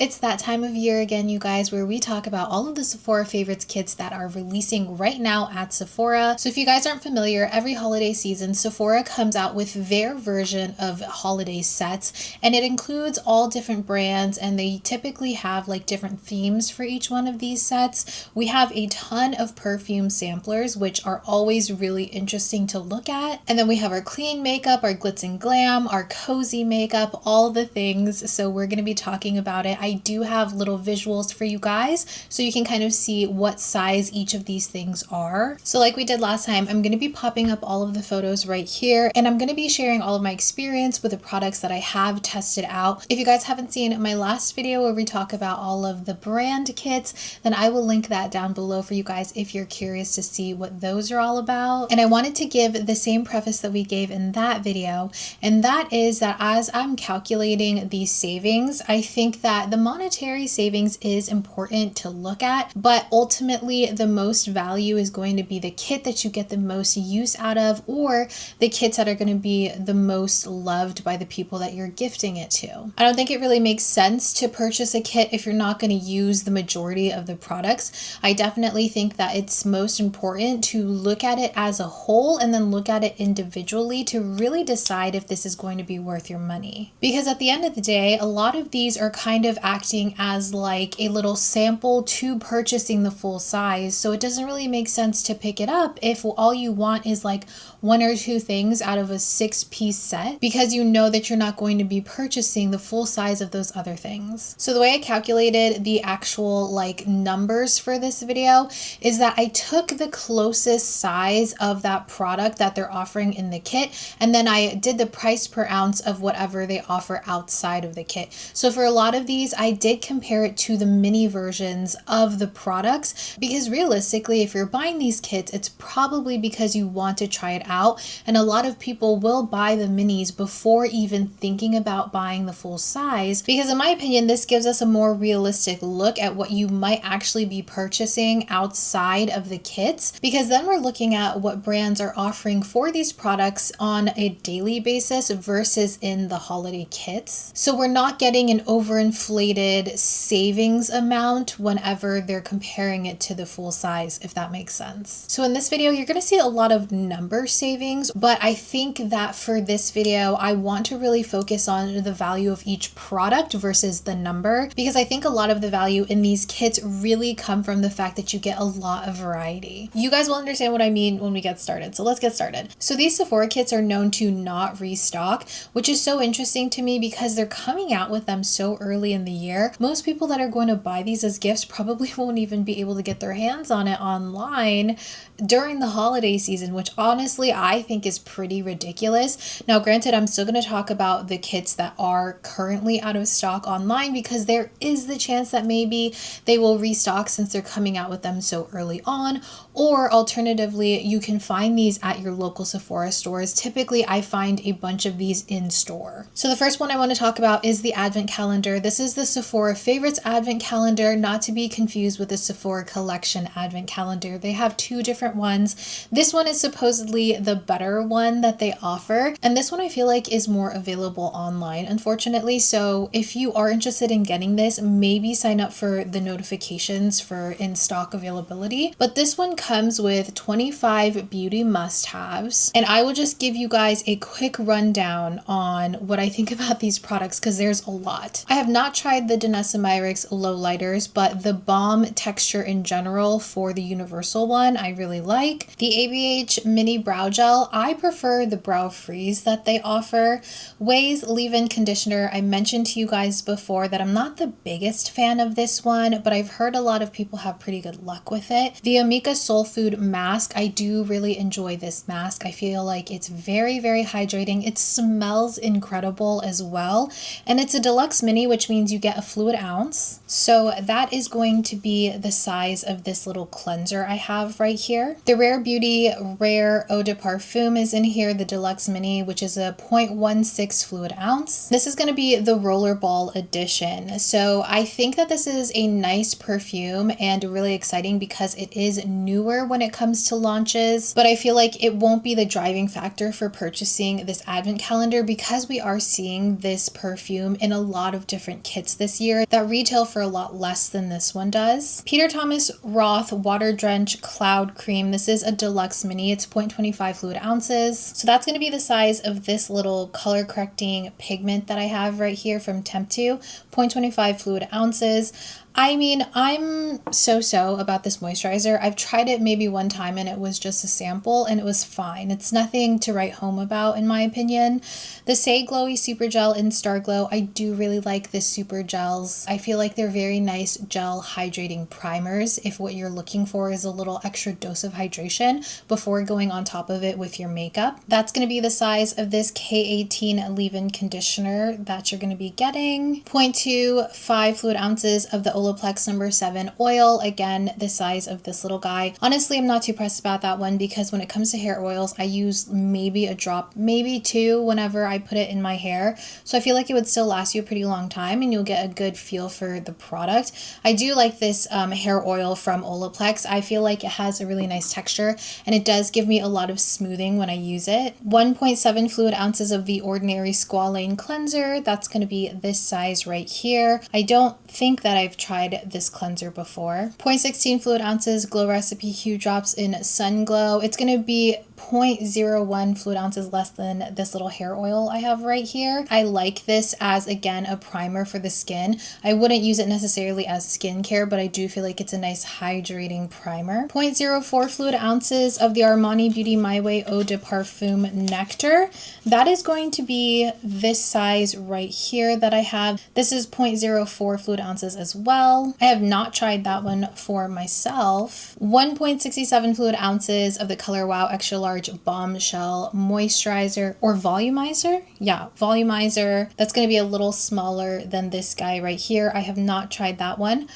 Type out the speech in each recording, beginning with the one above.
It's that time of year again, you guys, where we talk about all of the Sephora Favorites kits that are releasing right now at Sephora. So if you guys aren't familiar, every holiday season, Sephora comes out with their version of holiday sets, and it includes all different brands, and they typically have like different themes for each one of these sets. We have a ton of perfume samplers, which are always really interesting to look at. And then we have our clean makeup, our glitz and glam, our cozy makeup, all the things. So we're going to be talking about it. I do have little visuals for you guys so you can kind of see what size each of these things are. So like we did last time, I'm going to be popping up all of the photos right here, and I'm going to be sharing all of my experience with the products that I have tested out. If you guys haven't seen my last video where we talk about all of the brand kits, then I will link that down below for you guys if you're curious to see what those are all about. And I wanted to give the same preface that we gave in that video, and that is that as I'm calculating these savings, I think that the monetary savings is important to look at, but ultimately the most value is going to be the kit that you get the most use out of, or the kits that are going to be the most loved by the people that you're gifting it to. I don't think it really makes sense to purchase a kit if you're not going to use the majority of the products. I definitely think that it's most important to look at it as a whole and then look at it individually to really decide if this is going to be worth your money. Because at the end of the day, a lot of these are kind of acting as like a little sample to purchasing the full size. So it doesn't really make sense to pick it up if all you want is like one or two things out of a 6-piece set, because you know that you're not going to be purchasing the full size of those other things. So the way I calculated the actual like numbers for this video is that I took the closest size of that product that they're offering in the kit, and then I did the price per ounce of whatever they offer outside of the kit. So for a lot of these, I did compare it to the mini versions of the products, because realistically, if you're buying these kits, it's probably because you want to try it out, and a lot of people will buy the minis before even thinking about buying the full size, because in my opinion, this gives us a more realistic look at what you might actually be purchasing outside of the kits, because then we're looking at what brands are offering for these products on a daily basis versus in the holiday kits. So we're not getting an overinflated savings amount whenever they're comparing it to the full size, if that makes sense. So in this video, you're going to see a lot of number savings, but I think that for this video, I want to really focus on the value of each product versus the number, because I think a lot of the value in these kits really come from the fact that you get a lot of variety. You guys will understand what I mean when we get started. So let's get started. So these Sephora kits are known to not restock, which is so interesting to me because they're coming out with them so early in the year. Most people that are going to buy these as gifts probably won't even be able to get their hands on it online during the holiday season, which honestly I think is pretty ridiculous. Now granted, I'm still going to talk about the kits that are currently out of stock online, because there is the chance that maybe they will restock since they're coming out with them so early on, or alternatively, you can find these at your local Sephora stores. Typically, I find a bunch of these in store. So the first one I want to talk about is the Advent Calendar. This is the Sephora Favorites Advent Calendar, not to be confused with the Sephora Collection Advent Calendar. They have two different ones. This one is supposedly the better one that they offer, and this one I feel like is more available online, unfortunately. So if you are interested in getting this, maybe sign up for the notifications for in-stock availability. But this one comes with 25 beauty must-haves, and I will just give you guys a quick rundown on what I think about these products, because there's a lot. I have not tried the Denesamyrix Lowlighters, but the balm texture in general for the universal one I really like. The ABH Mini Brow Gel, I prefer the Brow Freeze that they offer. Ways Leave-In Conditioner, I mentioned to you guys before that I'm not the biggest fan of this one, but I've heard a lot of people have pretty good luck with it. The Amika Soul Food Mask, I do really enjoy this mask. I feel like it's very, very hydrating. It smells incredible as well. And it's a deluxe mini, which means you get a fluid ounce. So that is going to be the size of this little cleanser I have right here. The Rare Beauty Rare Eau de Perfume is in here, the Deluxe Mini, which is a 0.16 fluid ounce. This is going to be the Rollerball edition. So I think that this is a nice perfume and really exciting because it is newer when it comes to launches, but I feel like it won't be the driving factor for purchasing this advent calendar because we are seeing this perfume in a lot of different kits this year that retail for a lot less than this one does. Peter Thomas Roth Water Drench Cloud Cream. This is a Deluxe Mini. It's 0.25 fluid ounces. So that's going to be the size of this little color correcting pigment that I have right here from Temp2, 0.25 fluid ounces. I mean, I'm so about this moisturizer. I've tried it maybe one time and it was just a sample and it was fine. It's nothing to write home about in my opinion. The Say Glowy Super Gel in Star Glow, I do really like the super gels. I feel like they're very nice gel hydrating primers if what you're looking for is a little extra dose of hydration before going on top of it with your makeup. That's going to be the size of this K18 leave-in conditioner that you're going to be getting. 0.25 fluid ounces of the Olaplex number 7 oil, again the size of this little guy. Honestly, I'm not too pressed about that one because when it comes to hair oils, I use maybe a drop, maybe two whenever I put it in my hair, so I feel like it would still last you a pretty long time and you'll get a good feel for the product. I do like this hair oil from Olaplex. I feel like it has a really nice texture and it does give me a lot of smoothing when I use it. 1.7 fluid ounces of the Ordinary Squalane cleanser. That's going to be this size right here. I don't think that I've tried this cleanser before. 0.16 fluid ounces Glow Recipe Hue Drops in Sun Glow. It's going to be 0.01 fluid ounces less than this little hair oil I have right here. I like this as, again, a primer for the skin. I wouldn't use it necessarily as skincare, but I do feel like it's a nice hydrating primer. 0.04 fluid ounces of the Armani Beauty My Way Eau de Parfum Nectar. That is going to be this size right here that I have. This is 0.04 fluid ounces as well. I have not tried that one for myself. 1.67 fluid ounces of the Color Wow Extra Large Bombshell Moisturizer or Volumizer. Yeah, Volumizer. That's going to be a little smaller than this guy right here. I have not tried that one.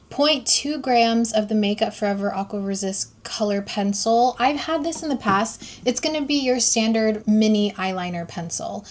0.2 grams of the Makeup Forever Aqua Resist color pencil. I've had this in the past. It's going to be your standard mini eyeliner pencil.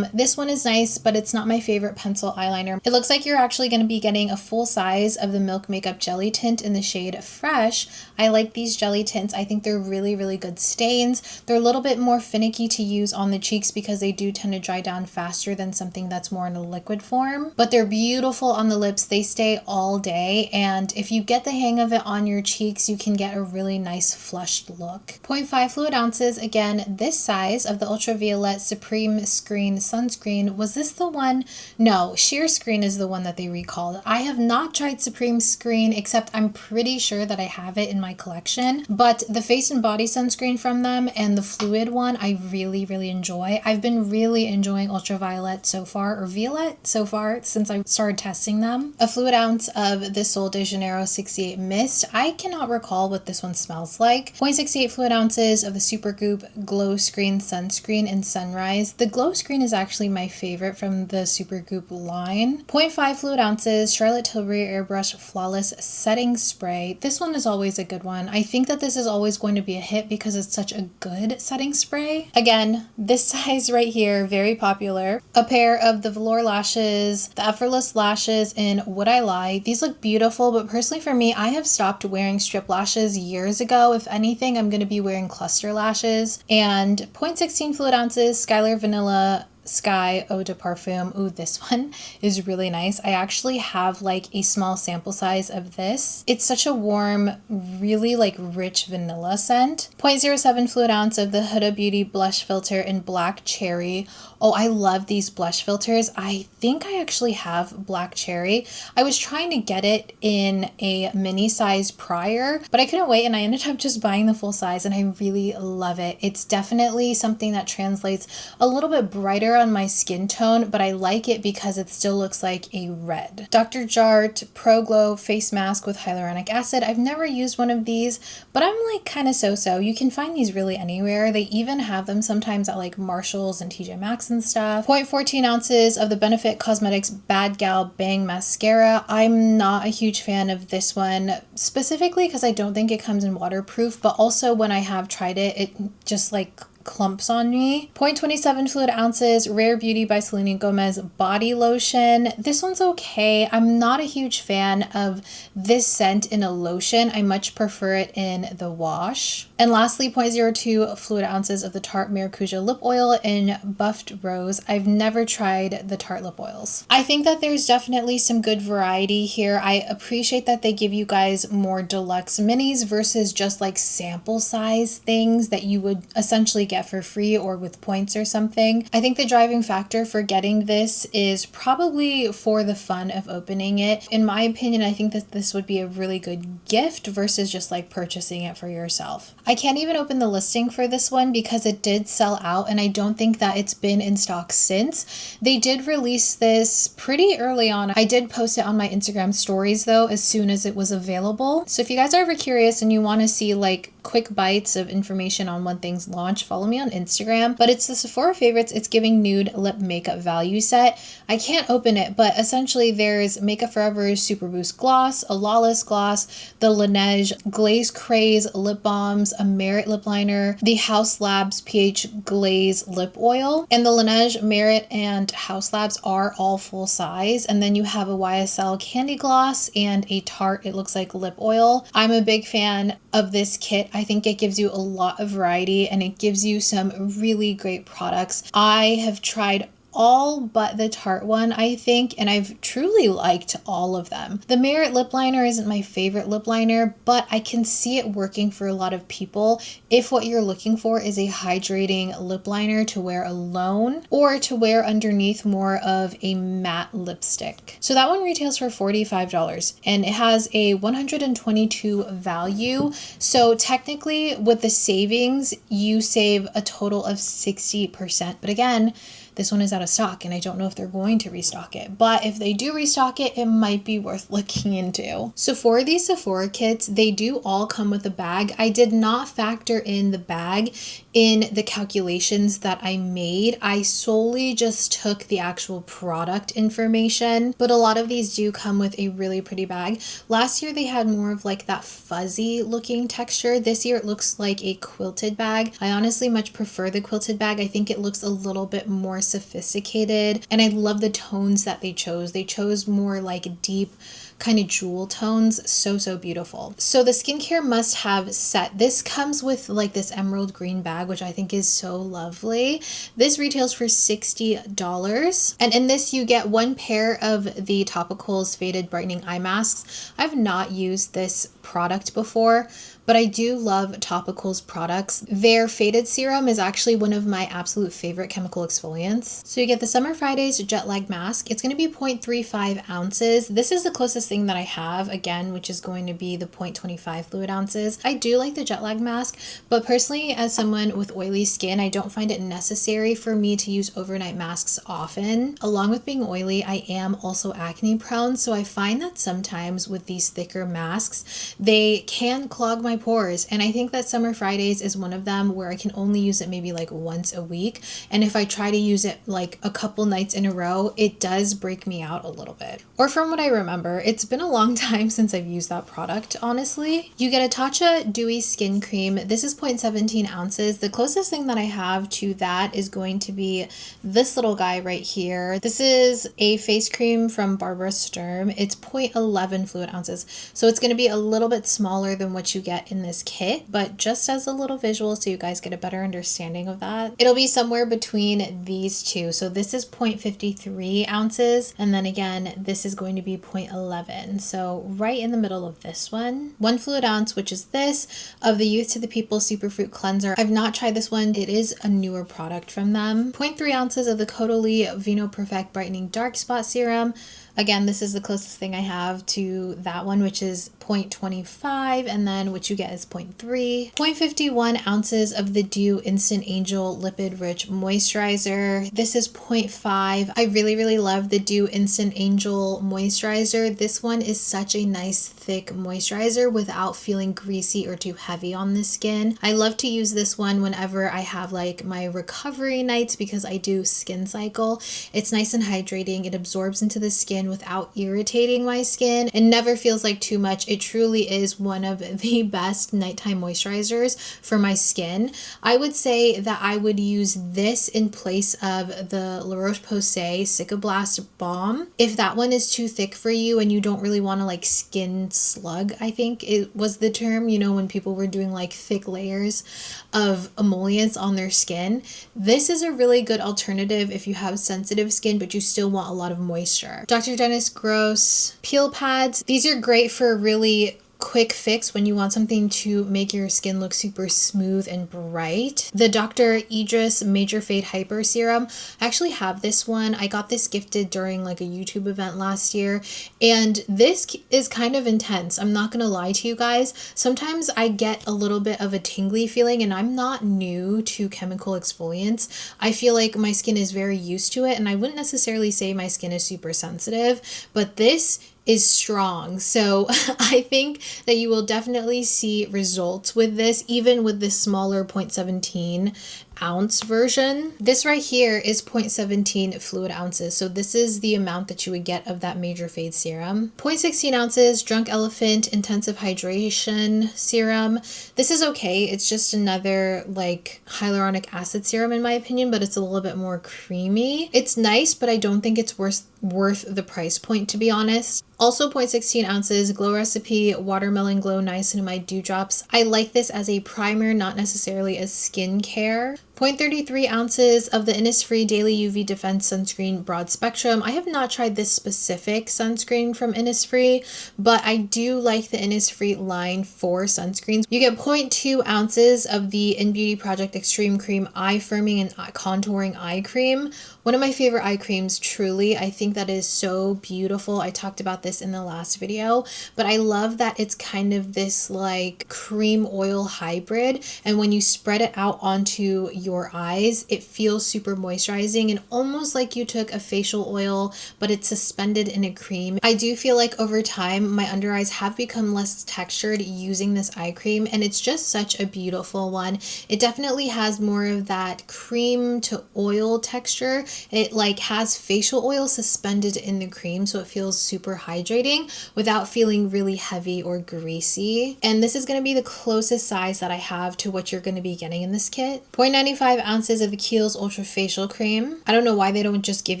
This one is nice, but it's not my favorite pencil eyeliner. It looks like you're actually going to be getting a full size of the Milk Makeup Jelly Tint in the shade Fresh. I like these jelly tints. I think they're really good stains. They're a little bit more finicky to use on the cheeks because they do tend to dry down faster than something that's more in a liquid form, but they're beautiful on the lips. They stay all day, and if you get the hang of it on your cheeks, you can get a really nice flushed look. 0.5 fluid ounces, again this size, of the Ultraviolet Supreme Screen Sunscreen. Was this the one? No, Sheer Screen is the one that they recalled. I have not tried Supreme Screen, except I'm pretty sure that I have it in my collection, but the face and body sunscreen from them and the fluid one I really enjoy. I've been really enjoying Ultraviolet so far, or Violet so far, since I started testing them. A fluid ounce of the Sol de Janeiro 68 Mist. I cannot recall what this one smells like. 0.68 fluid ounces of the Supergoop Glow Screen Sunscreen in Sunrise. The Glow Screen is actually my favorite from the Supergoop line. 0.5 fluid ounces Charlotte Tilbury Airbrush Flawless Setting Spray. This one is always a good one. I think that this is always going to be a hit because it's such a good setting spray. Again, this size right here, very popular. A pair of the Velour Lashes, the Effortless Lashes in Would I Lie. These look beautiful, but personally for me, I have stopped wearing strip lashes years ago. If anything, I'm going to be wearing cluster lashes. And 0.16 fluid ounces Skylar Vanilla Sky Eau de Parfum. Ooh, this one is really nice. I actually have like a small sample size of this. It's such a warm, really like rich vanilla scent. 0.07 fluid ounce of the Huda Beauty Blush Filter in Black Cherry. Oh, I love these blush filters. I think I actually have Black Cherry. I was trying to get it in a mini size prior, but I couldn't wait and I ended up just buying the full size and I really love it. It's definitely something that translates a little bit brighter on my skin tone, but I like it because it still looks like a red. Dr. Jart Pro Glow Face Mask with Hyaluronic Acid. I've never used one of these, but I'm like kind of so-so. You can find these really anywhere. They even have them sometimes at like Marshall's and TJ Maxx spots and stuff. 0.14 ounces of the Benefit Cosmetics Bad Gal Bang Mascara. I'm not a huge fan of this one, specifically because I don't think it comes in waterproof, but also when I have tried it, it just like clumps on me. 0.27 fluid ounces Rare Beauty by Selena Gomez body lotion. This one's okay. I'm not a huge fan of this scent in a lotion. I much prefer it in the wash. And lastly, 0.02 fluid ounces of the Tarte Maracuja lip oil in Buffed Rose. I've never tried the Tarte lip oils. I think that there's definitely some good variety here. I appreciate that they give you guys more deluxe minis versus just like sample size things that you would essentially get for free or with points or something. I think the driving factor for getting this is probably for the fun of opening it. In my opinion, I think that this would be a really good gift versus just like purchasing it for yourself. I can't even open the listing for this one because it did sell out and I don't think that it's been in stock since. They did release this pretty early on. I did post it on my Instagram stories though as soon as it was available. So if you guys are ever curious and you want to see like quick bites of information on when things launch, follow me on Instagram. But it's the Sephora Favorites It's Giving Nude Lip Makeup Value Set. I can't open it, but essentially there's Makeup Forever's Super Boost Gloss, a Lawless Gloss, the Laneige Glaze Craze Lip Balms, a Merit Lip Liner, the Haus Labs pH Glaze Lip Oil, and the Laneige Merit and Haus Labs are all full size. And then you have a YSL Candy Gloss and a Tarte, it looks like lip oil. I'm a big fan of this kit. I think it gives you a lot of variety and it gives you some really great products. I have tried all but the Tarte one, I think, and I've truly liked all of them. The Merit lip liner isn't my favorite lip liner, but I can see it working for a lot of people if what you're looking for is a hydrating lip liner to wear alone or to wear underneath more of a matte lipstick. So that one retails for $45 and it has a 122 value. So technically with the savings, you save a total of 60%. But again, this one is out of stock and I don't know if they're going to restock it, but if they do restock it, it might be worth looking into. So for these Sephora kits, they do all come with a bag. I did not factor in the bag in the calculations that I made. I solely just took the actual product information, but a lot of these do come with a really pretty bag. Last year they had more of like that fuzzy looking texture. This year it looks like a quilted bag. I honestly much prefer the quilted bag. I think it looks a little bit more sophisticated and I love the tones that they chose. They chose more like deep kind of jewel tones. So beautiful. So the skincare must have set. This comes with like this emerald green bag, which I think is so lovely. This retails for $60. And in this you get one pair of the Topicals Faded Brightening Eye Masks. I've not used this product before, but I do love Topicals products. Their Faded Serum is actually one of my absolute favorite chemical exfoliants. So you get the Summer Fridays Jet Lag Mask. It's going to be 0.35 ounces. This is the closest thing that I have, again, which is going to be the 0.25 fluid ounces. I do like the jet lag mask, but personally, as someone with oily skin, I don't find it necessary for me to use overnight masks often. Along with being oily, I am also acne prone, so I find that sometimes with these thicker masks, they can clog my pores, and I think that Summer Fridays is one of them where I can only use it maybe like once a week, and if I try to use it like a couple nights in a row, it does break me out a little bit. Or from what I remember, it's been a long time since I've used that product, honestly. You get a Tatcha Dewy Skin Cream. This is 0.17 ounces. The closest thing that I have to that is going to be this little guy right here. This is a face cream from Barbara Sturm. It's 0.11 fluid ounces, so it's going to be a little bit smaller than what you get in this kit, but just as a little visual so you guys get a better understanding of that. It'll be somewhere between these two. So this is 0.53 ounces, and then again, this is going to be 0.11. So right in the middle of this one. 1 fluid ounce, which is this, of the Youth to the People Superfruit Cleanser. I've not tried this one. It is a newer product from them. 0.3 ounces of the Caudalie Vino Perfect Brightening Dark Spot Serum. Again, this is the closest thing I have to that one, which is 0.25, and then what you get is 0.3. 0.51 ounces of the Dew Instant Angel Lipid Rich Moisturizer. This is 0.5. I really love the Dew Instant Angel Moisturizer. This one is such a nice thick moisturizer without feeling greasy or too heavy on the skin. I love to use this one whenever I have like my recovery nights because I do skin cycle. It's nice and hydrating. It absorbs into the skin without irritating my skin. It never feels like too much. It truly is one of the best nighttime moisturizers for my skin. I would say that I would use this in place of the La Roche-Posay Cicablast Balm. If that one is too thick for you and you don't really want to like skin slug, I think it was the term, you know, when people were doing like thick layers of emollients on their skin. This is a really good alternative if you have sensitive skin but you still want a lot of moisture. Dr. Dennis Gross peel pads. These are great for a really quick fix when you want something to make your skin look super smooth and bright. The Dr. Idris Major Fade Hyper Serum. I actually have this one. I got this gifted during like a YouTube event last year, and this is kind of intense. I'm not gonna lie to you guys. Sometimes I get a little bit of a tingly feeling, and I'm not new to chemical exfoliants. I feel like my skin is very used to it, and I wouldn't necessarily say my skin is super sensitive, but this is strong. So I think that you will definitely see results with this, even with this smaller 0.17 ounce version. This right here is 0.17 fluid ounces. So this is the amount that you would get of that Major Fade serum. 0.16 ounces Drunk Elephant Intensive Hydration Serum. This is okay. It's just another like hyaluronic acid serum in my opinion, but it's a little bit more creamy. It's nice, but I don't think it's worth the price point, to be honest. Also 0.16 ounces Glow Recipe Watermelon Glow Niacinamide Dewdrops. I like this as a primer, not necessarily as skincare. 0.33 ounces of the Innisfree Daily UV Defense Sunscreen Broad Spectrum. I have not tried this specific sunscreen from Innisfree, but I do like the Innisfree line for sunscreens. You get 0.2 ounces of the In Beauty Project Extreme Cream Eye Firming and Contouring Eye Cream. One of my favorite eye creams, truly. I think that is so beautiful. I talked about this in the last video, but I love that it's kind of this like cream oil hybrid, and when you spread it out onto your eyes, it feels super moisturizing and almost like you took a facial oil, but it's suspended in a cream. I do feel like over time, my under eyes have become less textured using this eye cream, and it's just such a beautiful one. It definitely has more of that cream to oil texture. It like has facial oil suspended in the cream, so it feels super hydrating without feeling really heavy or greasy. And this is going to be the closest size that I have to what you're going to be getting in this kit. 0.95 ounces of the Kiehl's Ultra Facial Cream. I don't know why they don't just give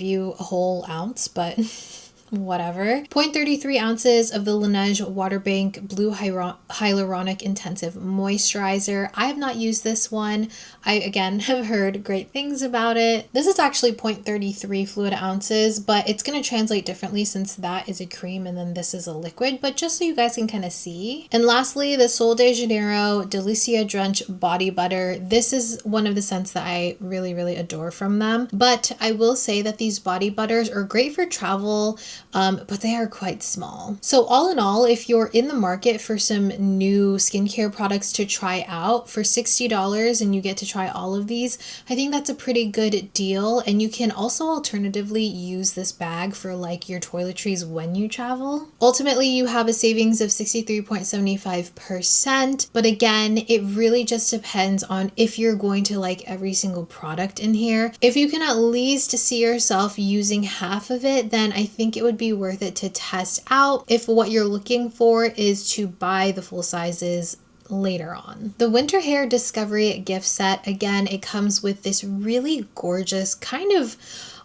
you a whole ounce, but whatever. 0.33 ounces of the Laneige Waterbank Blue Hyaluronic Intensive Moisturizer. I have not used this one. I, again, have heard great things about it. This is actually 0.33 fluid ounces, but it's going to translate differently since that is a cream and then this is a liquid, but just so you guys can kind of see. And lastly, the Sol de Janeiro Delicia Drench Body Butter. This is one of the scents that I really adore from them, but I will say that these body butters are great for travel, but they are quite small. So all in all, if you're in the market for some new skincare products to try out for $60 and you get to try all of these, I think that's a pretty good deal. And you can also alternatively use this bag for like your toiletries when you travel. Ultimately, you have a savings of 63.75%. But again, it really just depends on if you're going to like every single product in here. If you can at least see yourself using half of it, then I think it would be worth it to test out if what you're looking for is to buy the full sizes later on. The Winter Hair Discovery gift set, again, it comes with this really gorgeous kind of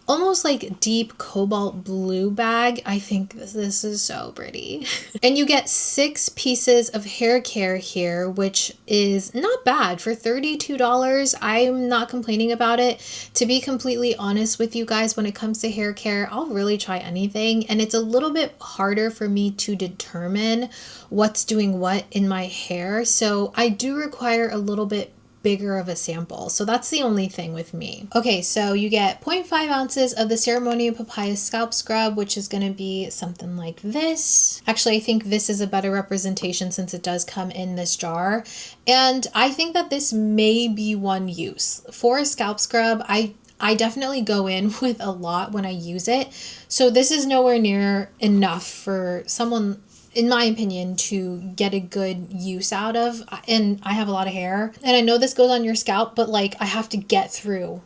almost like deep cobalt blue bag. I think this is so pretty. And you get 6 pieces of hair care here, which is not bad for $32. I'm not complaining about it. To be completely honest with you guys, when it comes to hair care, I'll really try anything. And it's a little bit harder for me to determine what's doing what in my hair. So I do require a little bit bigger of a sample. So that's the only thing with me. Okay, so you get 0.5 ounces of the Ceremonial Papaya Scalp Scrub, which is going to be something like this. Actually, I think this is a better representation since it does come in this jar. And I think that this may be one use. For a scalp scrub, I definitely go in with a lot when I use it. So this is nowhere near enough for someone, in my opinion, to get a good use out of. And I have a lot of hair. And I know this goes on your scalp, but like I have to get through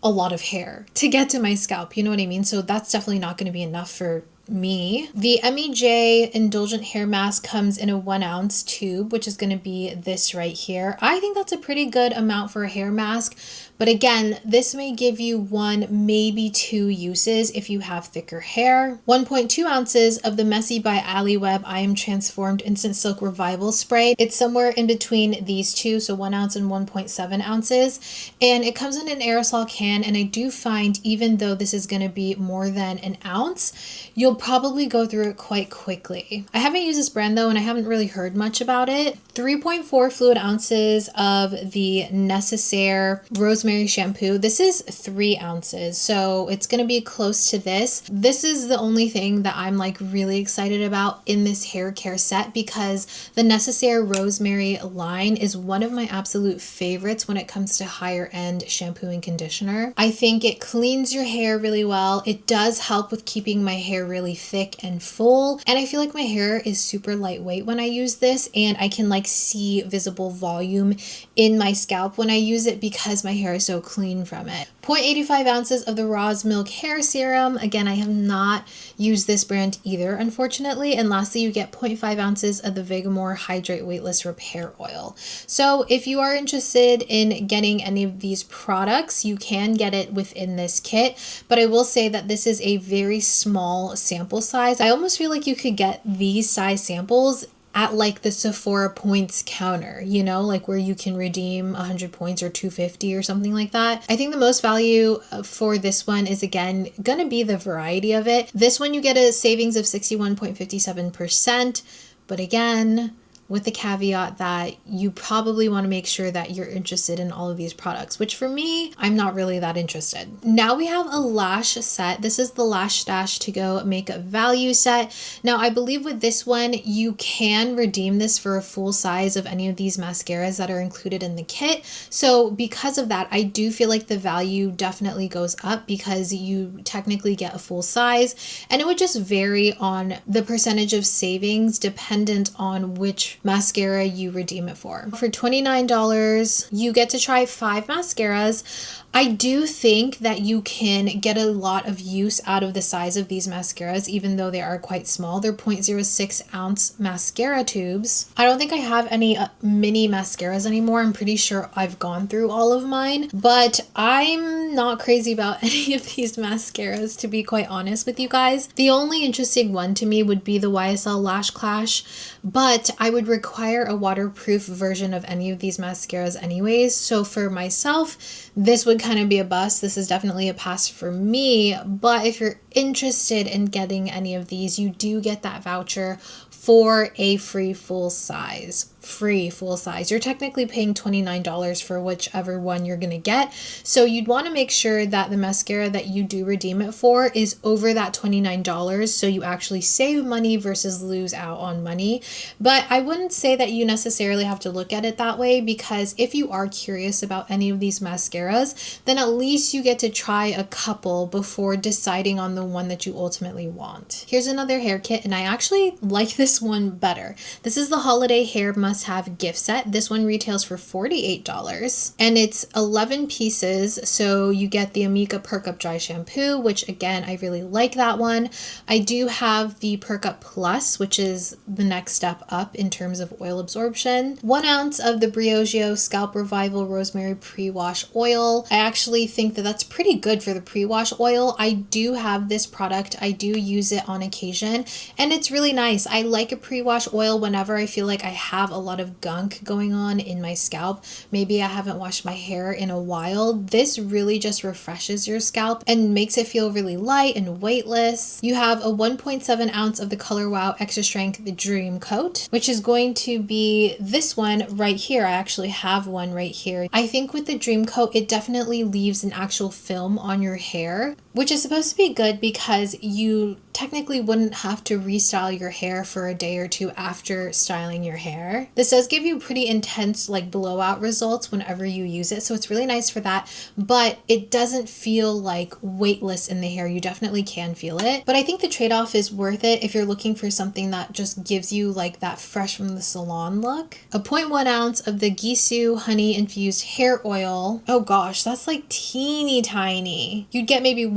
a lot of hair to get to my scalp. You know what I mean? So that's definitely not going to be enough for me. The MEJ Indulgent Hair Mask comes in a 1 ounce tube, which is going to be this right here. I think that's a pretty good amount for a hair mask. But again, this may give you 1, maybe 2 uses if you have thicker hair. 1.2 ounces of the Messy by Ally Web I Am Transformed Instant Silk Revival Spray. It's somewhere in between these two, so 1 ounce and 1.7 ounces. And it comes in an aerosol can, and I do find even though this is going to be more than an ounce, you'll probably go through it quite quickly. I haven't used this brand though, and I haven't really heard much about it. 3.4 fluid ounces of the Necessaire Rosemary shampoo. This is 3 ounces, so it's going to be close to this. This is the only thing that I'm like really excited about in this hair care set, because the Necessaire Rosemary line is one of my absolute favorites when it comes to higher end shampoo and conditioner. I think it cleans your hair really well. It does help with keeping my hair really thick and full, and I feel like my hair is super lightweight when I use this, and I can like see visible volume in my scalp when I use it because my hair is so clean from it. 0.85 ounces of the Roz Milk Hair Serum. Again, I have not used this brand either, unfortunately. And lastly, you get 0.5 ounces of the Vegamore Hydrate Weightless Repair Oil. So if you are interested in getting any of these products, you can get it within this kit. But I will say that this is a very small sample size. I almost feel like you could get these size samples at like the Sephora points counter, you know, like where you can redeem 100 points or 250 or something like that. I think the most value for this one is again gonna be the variety of it. This one you get a savings of 61.57%, but again, with the caveat that you probably want to make sure that you're interested in all of these products, which for me, I'm not really that interested. Now we have a lash set. This is the Lashstash To Go Makeup Value Set. Now I believe with this one, you can redeem this for a full size of any of these mascaras that are included in the kit. So because of that, I do feel like the value definitely goes up because you technically get a full size, and it would just vary on the percentage of savings dependent on which mascara you redeem it for. For $29, you get to try 5 mascaras. I do think that you can get a lot of use out of the size of these mascaras, even though they are quite small. They're 0.06 ounce mascara tubes. I don't think I have any mini mascaras anymore. I'm pretty sure I've gone through all of mine, but I'm not crazy about any of these mascaras, to be quite honest with you guys. The only interesting one to me would be the YSL Lash Clash, but I would require a waterproof version of any of these mascaras anyways. So for myself, this would kind of be a bust. This is definitely a pass for me, but if you're interested in getting any of these, you do get that voucher for a free full size. You're technically paying $29 for whichever one you're gonna get. So you'd want to make sure that the mascara that you do redeem it for is over that $29, so you actually save money versus lose out on money. But I wouldn't say that you necessarily have to look at it that way, because if you are curious about any of these mascaras, then at least you get to try a couple before deciding on the one that you ultimately want. Here's another hair kit, and I actually like this one better. This is the Holiday Hair Must-Have gift set. This one retails for $48, and it's 11 pieces. So you get the Amika Perk Up Dry Shampoo, which again, I really like that one. I do have the Perk Up Plus, which is the next step up in terms of oil absorption. 1 ounce of the Briogeo Scalp Revival Rosemary Pre-Wash Oil. I actually think that that's pretty good for the pre-wash oil. I do have this product. I do use it on occasion, and it's really nice. I like a pre-wash oil whenever I feel like I have a lot of gunk going on in my scalp. Maybe I haven't washed my hair in a while. This really just refreshes your scalp and makes it feel really light and weightless. You have a 1.7 ounce of the Color Wow Extra Strength Dream Coat, which is going to be this one right here. I actually have one right here. I think with the Dream Coat, it definitely leaves an actual film on your hair, which is supposed to be good because you technically wouldn't have to restyle your hair for a day or two after styling your hair. This does give you pretty intense like blowout results whenever you use it, so it's really nice for that, but it doesn't feel like weightless in the hair. You definitely can feel it, but I think the trade-off is worth it if you're looking for something that just gives you like that fresh from the salon look. A 0.1 ounce of the Gisou honey infused hair oil. Oh gosh, that's like teeny tiny. You'd get maybe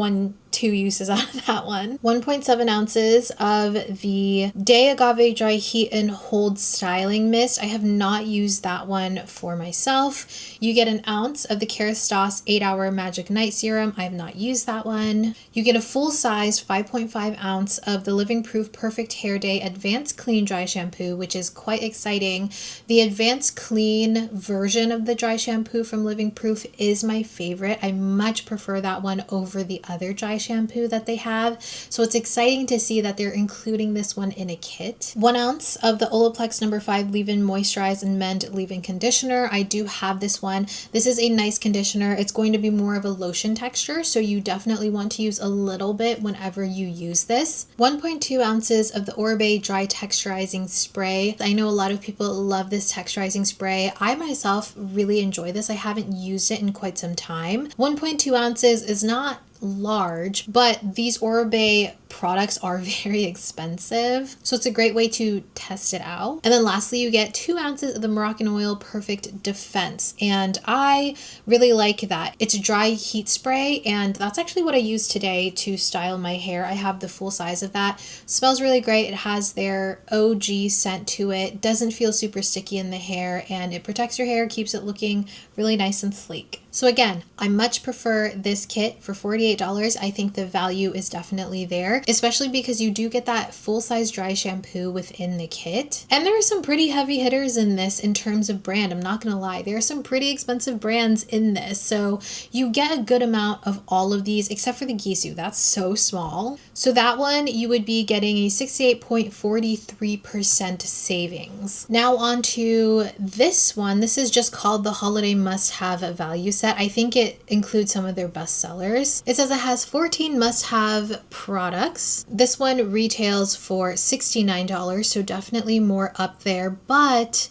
2 uses out of that one. 1.7 ounces of the Day Agave Dry Heat and Hold Styling Mist. I have not used that one for myself. You get an ounce of the Kerastase 8-Hour Magic Night Serum. I have not used that one. You get a full size 5.5 ounce of the Living Proof Perfect Hair Day Advanced Clean Dry Shampoo, which is quite exciting. The Advanced Clean version of the dry shampoo from Living Proof is my favorite. I much prefer that one over the other dry shampoo that they have, so it's exciting to see that they're including this one in a kit. 1 ounce of the Olaplex No. 5 Leave-In Moisturize and Mend Leave-In Conditioner. I do have this one. This is a nice conditioner. It's going to be more of a lotion texture, so you definitely want to use a little bit whenever you use this. 1.2 ounces of the Oribe Dry Texturizing Spray. I know a lot of people love this texturizing spray. I myself really enjoy this. I haven't used it in quite some time. 1.2 ounces is not large, but these Oribe products are very expensive, so it's a great way to test it out. And then lastly, you get 2 ounces of the Moroccan Oil Perfect Defense, and I really like that. It's a dry heat spray, and that's actually what I used today to style my hair. I have the full size of that. Smells really great. It has their OG scent to it, doesn't feel super sticky in the hair, and it protects your hair, keeps it looking really nice and sleek. So again, I much prefer this kit for $48. I think the value is definitely there, especially because you do get that full-size dry shampoo within the kit. And there are some pretty heavy hitters in this in terms of brand. I'm not gonna lie, there are some pretty expensive brands in this. So you get a good amount of all of these, except for the Gisou. That's so small. So that one, you would be getting a 68.43% savings. Now on to this one. This is just called the Holiday Must-Have Value Set. I think it includes some of their best sellers. It says it has 14 must-have products. This one retails for $69, so definitely more up there, but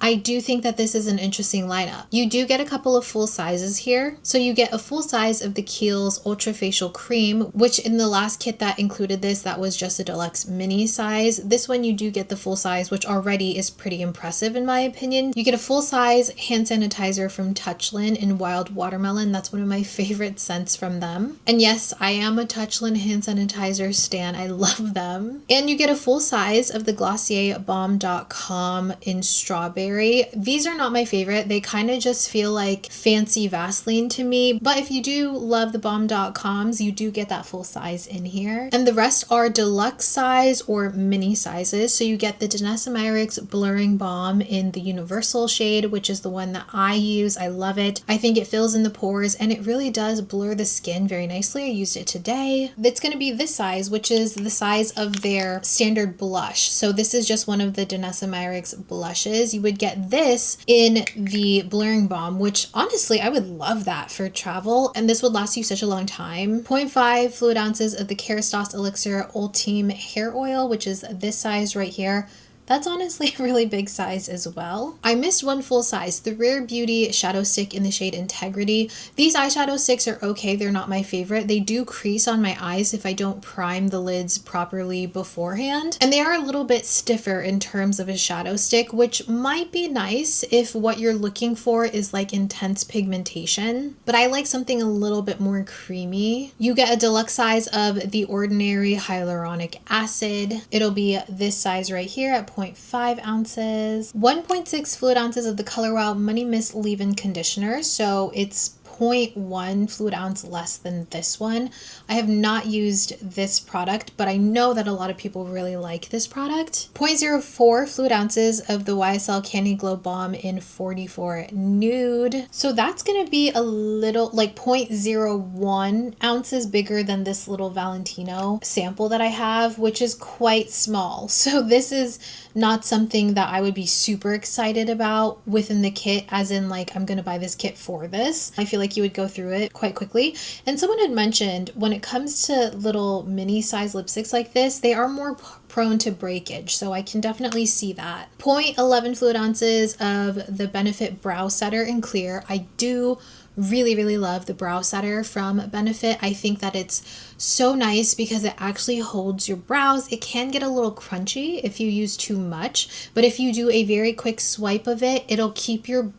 I do think that this is an interesting lineup. You do get a couple of full sizes here. So you get a full size of the Kiehl's Ultra Facial Cream, which in the last kit that included this, that was just a deluxe mini size. This one you do get the full size, which already is pretty impressive in my opinion. You get a full size hand sanitizer from Touchland in Wild Watermelon. That's one of my favorite scents from them. And yes, I am a Touchland hand sanitizer stan. I love them. And you get a full size of the Glossier Balm.com in Strawberry. These are not my favorite. They kind of just feel like fancy Vaseline to me, but if you do love the Balm.coms, you do get that full size in here. And the rest are deluxe size or mini sizes. So you get the Danessa Myricks Blurring Balm in the Universal shade, which is the one that I use. I love it. I think it fills in the pores and it really does blur the skin very nicely. I used it today. It's going to be this size, which is the size of their standard blush. So this is just one of the Danessa Myricks blushes. You would get this in the Blurring Balm, which honestly I would love that for travel, and this would last you such a long time. 0.5 fluid ounces of the Kerastase Elixir Ultime Hair Oil, which is this size right here. That's honestly a really big size as well. I missed one full size, the Rare Beauty Shadow Stick in the shade Integrity. These eyeshadow sticks are okay, they're not my favorite. They do crease on my eyes if I don't prime the lids properly beforehand. And they are a little bit stiffer in terms of a shadow stick, which might be nice if what you're looking for is like intense pigmentation. But I like something a little bit more creamy. You get a deluxe size of the Ordinary Hyaluronic Acid. It'll be this size right here at 0.5 ounces. 1.6 fluid ounces of the Color Wow Money Mist Leave-In Conditioner. So it's 0.1 fluid ounce less than this one. I have not used this product, but I know that a lot of people really like this product. 0.04 fluid ounces of the YSL Candy Glow Balm in 44 Nude. So that's going to be a little like 0.01 ounces bigger than this little Valentino sample that I have, which is quite small. So this is not something that I would be super excited about within the kit, as in like I'm gonna buy this kit for this. I feel like you would go through it quite quickly. And someone had mentioned when it comes to little mini size lipsticks like this, they are more prone to breakage, so I can definitely see that. 0.11 fluid ounces of the Benefit Brow Setter in Clear. I do really love the brow setter from Benefit. I think that it's so nice because it actually holds your brows. It can get a little crunchy if you use too much, but if you do a very quick swipe of it, it'll keep your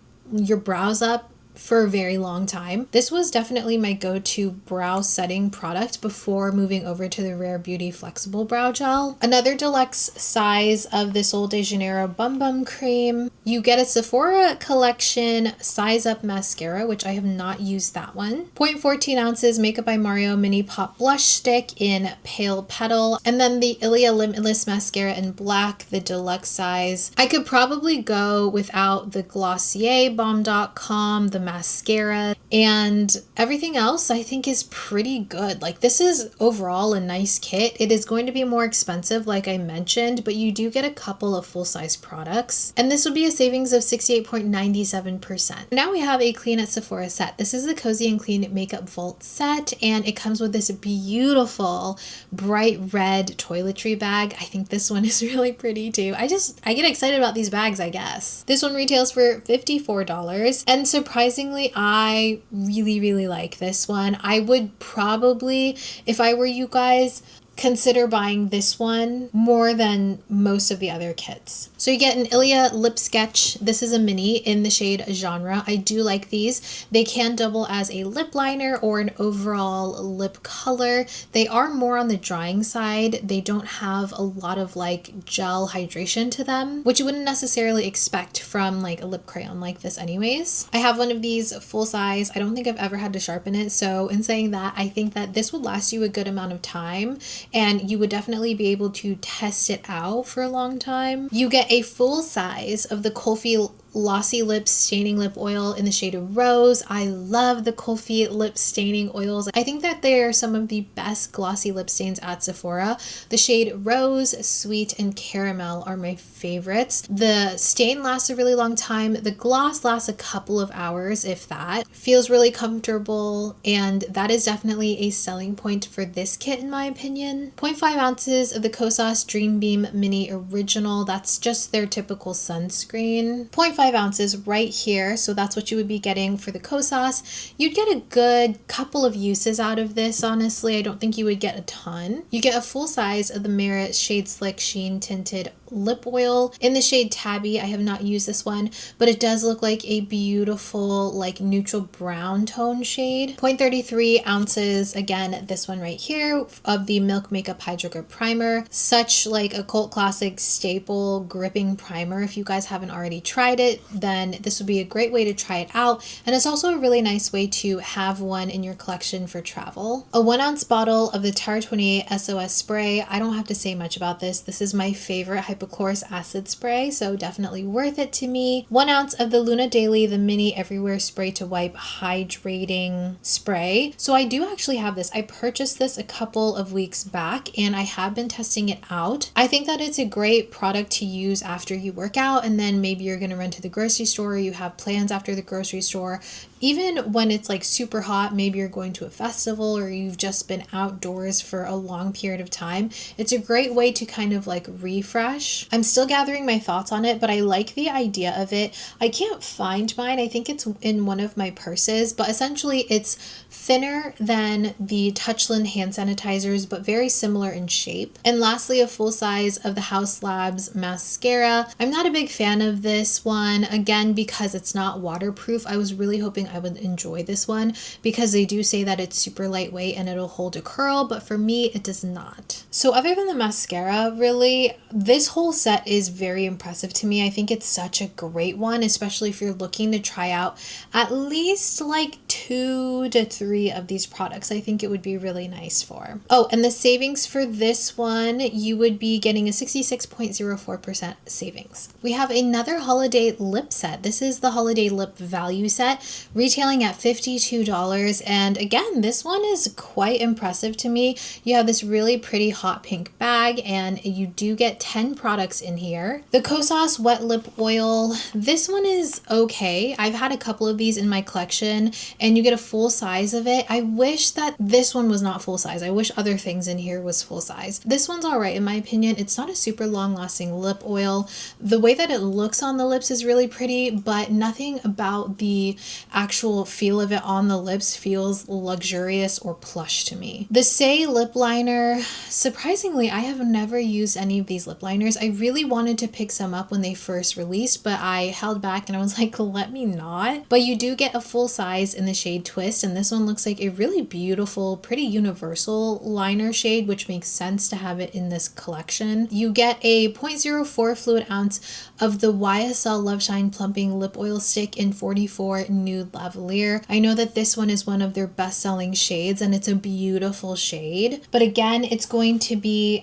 brows up for a very long time. This was definitely my go-to brow setting product before moving over to the Rare Beauty Flexible Brow Gel. Another deluxe size of this Sol de Janeiro Bum Bum Cream. You get a Sephora Collection Size Up Mascara, which I have not used that one. 0.14 ounces Makeup by Mario Mini Pop Blush Stick in Pale Petal. And then the Ilia Limitless Mascara in black, the deluxe size. I could probably go without the Glossier Bomb.com, the mascara, and everything else I think is pretty good. Like, this is overall a nice kit. It is going to be more expensive, like I mentioned, but you do get a couple of full-size products, and this would be a savings of 68.97%. Now we have a Clean at Sephora set. This is the Cozy and Clean Makeup Vault set, and it comes with this beautiful bright red toiletry bag. I think this one is really pretty too. I get excited about these bags, I guess. This one retails for $54, and surprisingly, I really like this one. I would probably, if I were you guys, consider buying this one more than most of the other kits. So you get an Ilia Lip Sketch. This is a mini in the shade Genre. I do like these. They can double as a lip liner or an overall lip color. They are more on the drying side. They don't have a lot of like gel hydration to them, which you wouldn't necessarily expect from like a lip crayon like this anyways. I have one of these full size. I don't think I've ever had to sharpen it. So in saying that, I think that this would last you a good amount of time, and you would definitely be able to test it out for a long time. You get a full size of the Kulfi Glossy Lip Staining Lip Oil in the shade of Rose. I love the Kulfi lip staining oils. I think that they are some of the best glossy lip stains at Sephora. The shade Rose, Sweet, and Caramel are my favorites. The stain lasts a really long time. The gloss lasts a couple of hours, if that. Feels really comfortable, and that is definitely a selling point for this kit in my opinion. 0.5 ounces of the Kosas Dream Beam Mini Original. That's just their typical sunscreen. 0.5 ounces right here, so that's what you would be getting for the Kosas. You'd get a good couple of uses out of this, honestly. I don't think you would get a ton. You get a full size of the Merit Shade Slick Sheen Tinted Lip Oil in the shade Tabby. I have not used this one, but it does look like a beautiful like neutral brown tone shade. 0.33 ounces, again this one right here, of the Milk Makeup Hydro Grip Primer. Such like a cult classic staple gripping primer. If you guys haven't already tried it, then this would be a great way to try it out, and it's also a really nice way to have one in your collection for travel. A 1 ounce bottle of the Tarte 28 SOS spray. I don't have to say much about this. This is my favorite hypochlorous acid spray, so definitely worth it to me. 1 ounce of the Luna Daily, the mini everywhere spray to wipe hydrating spray. So I do actually have this. I purchased this a couple of weeks back, and I have been testing it out. I think that it's a great product to use after you work out, and then maybe you're going to run to the grocery store, you have plans after the grocery store. Even when it's like super hot, maybe you're going to a festival or you've just been outdoors for a long period of time, it's a great way to kind of like refresh. I'm still gathering my thoughts on it, but I like the idea of it. I can't find mine. I think it's in one of my purses, but essentially it's thinner than the Touchland hand sanitizers, but very similar in shape. And lastly, a full size of the Haus Labs mascara. I'm not a big fan of this one, again, because it's not waterproof. I was really hoping I would enjoy this one because they do say that it's super lightweight and it'll hold a curl, but for me, it does not. So other than the mascara, really, this whole set is very impressive to me. I think it's such a great one, especially if you're looking to try out at least like 2 to 3 of these products. I think it would be really nice for. Oh, and the savings for this one, you would be getting a 66.04% savings. We have another holiday lip set. This is the holiday lip value set, retailing at $52. And again, this one is quite impressive to me. You have this really pretty hot pink bag and you do get 10 products in here. The Kosas wet lip oil, this one is okay. I've had a couple of these in my collection and you get a full size of it. I wish that this one was not full size. I wish other things in here was full size. This one's all right in my opinion. It's not a super long lasting lip oil. The way that it looks on the lips is really pretty, but nothing about the actual feel of it on the lips feels luxurious or plush to me. The Say lip liner, surprisingly, I have never used any of these lip liners. I really wanted to pick some up when they first released, but I held back and I was like, let me not. But you do get a full size in the shade Twist, and this one looks like a really beautiful, pretty universal liner shade, which makes sense to have it in this collection. You get a 0.04 fluid ounce of the YSL Love Shine Plumping Lip Oil Stick in 44 Nude Lavalier. I know that this one is one of their best-selling shades and it's a beautiful shade, but again, it's going to be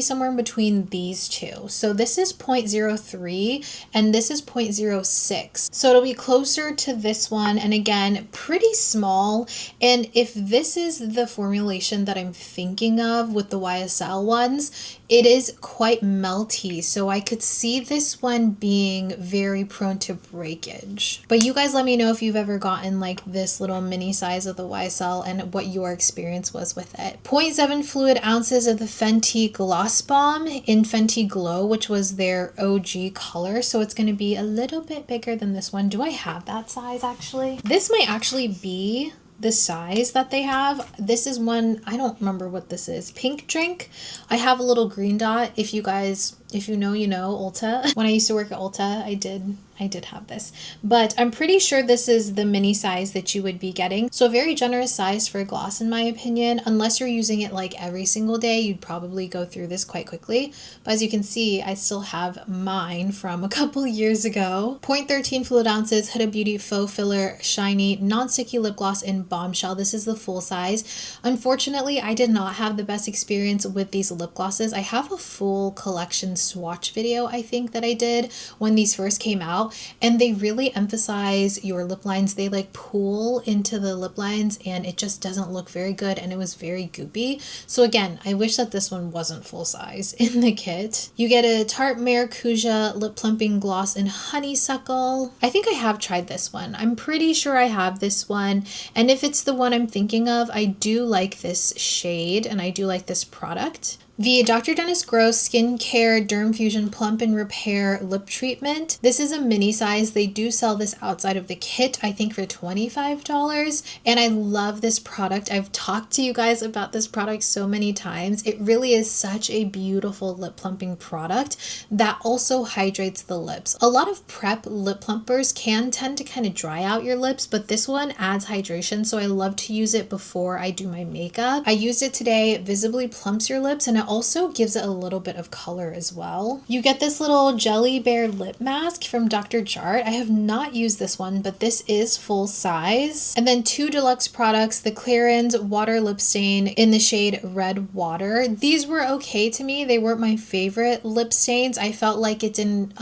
somewhere in between these two. So this is 0.03 and this is 0.06. So it'll be closer to this one, and again, pretty small. And if this is the formulation that I'm thinking of with the YSL ones, it is quite melty, so I could see this one being very prone to breakage. But you guys let me know if you've ever gotten like this little mini size of the YSL and what your experience was with it. 0.7 fluid ounces of the Fenty Gloss Bomb in Fenty Glow, which was their OG color, so it's going to be a little bit bigger than this one. Do I have that size actually? This might actually be the size that they have. This is one, I don't remember what this is. Pink Drink. I have a little green dot. If you guys, if you know, you know, Ulta. When I used to work at Ulta, I did have this, but I'm pretty sure this is the mini size that you would be getting. So a very generous size for a gloss in my opinion. Unless you're using it like every single day, you'd probably go through this quite quickly. But as you can see, I still have mine from a couple years ago. 0.13 fluid ounces Huda Beauty Faux Filler Shiny Non-Sticky Lip Gloss in Bombshell. This is the full size. Unfortunately, I did not have the best experience with these lip glosses. I have a full collection swatch video, I think, that I did when these first came out, and they really emphasize your lip lines. They like pool into the lip lines and it just doesn't look very good, and it was very goopy. So again, I wish that this one wasn't full size in the kit. You get a Tarte Maracuja Lip Plumping Gloss in Honeysuckle. I think I have tried this one. I'm pretty sure I have this one, and if it's the one I'm thinking of, I do like this shade and I do like this product. The Dr. Dennis Gross Skincare Derm Fusion Plump and Repair Lip Treatment. This is a mini size. They do sell this outside of the kit, I think for $25. And I love this product. I've talked to you guys about this product so many times. It really is such a beautiful lip plumping product that also hydrates the lips. A lot of prep lip plumpers can tend to kind of dry out your lips, but this one adds hydration. So I love to use it before I do my makeup. I used it today. It visibly plumps your lips, and it also gives it a little bit of color as well. You get this little Jelly Bear lip mask from Dr. Jart. I have not used this one, but this is full size. And then 2 deluxe products, the Clarins Water Lip Stain in the shade Red Water. These were okay to me. They weren't my favorite lip stains. I felt like it didn't